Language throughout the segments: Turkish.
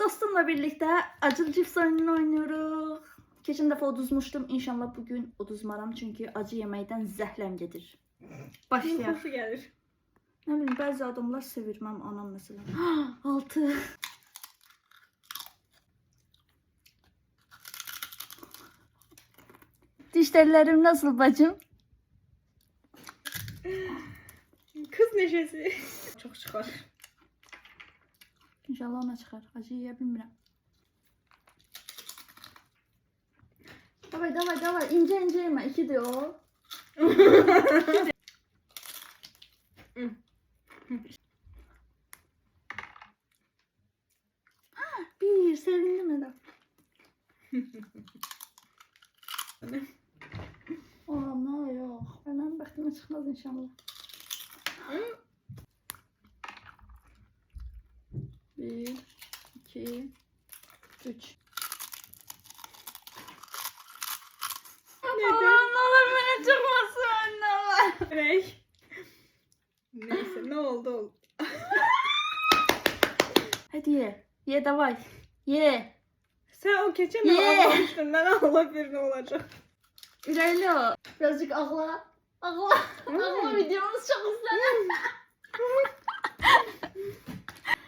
dostumla birlikte acılı cips oyununu oynuyoruz. Geçen defa uduzmuştum. İnşallah bugün uduzmaram çünkü acı yemekten zehlem gelir. Başlayalım. Kokusu gelir. Ne bileyim bazı adamlar sevirmem anam mesela. 6. Dişlerim nasıl bacım? Kız neşesi. Çok çıkar. İnşallah ona çıkar. Acı yiyebilmirəm. Davay. İnce ince yeme. 2 de o. Bir sevindim adam. Ana yok. Benim baktıma çıkmaz inşallah. 1, 2, 3. Neden? Ne olur bana çıkmasın. Ne olur. Hey. Neyse ne oldu? Hadi ye. Ye davay. Ye. Sen o keçen Ye. ağlamıştın. Ben Allah bir ne olacak. İlerle. Birazcık ağla. Ağla videomuz çok izlenir.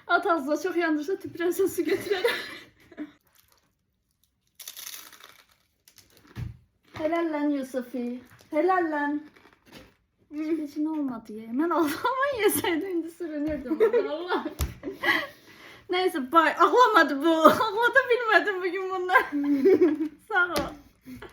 At ağzına çok yandırsa tüpüren su götürelim. Helal lan Yusufi. Helal lan. Hiç ne olmadı ya. Ben ağlama yeseydim indi sürünürdüm. Allah. Neyse bay. Ağlamadı bu. Ağlatabilmedim bugün bunlar. Sağ ol.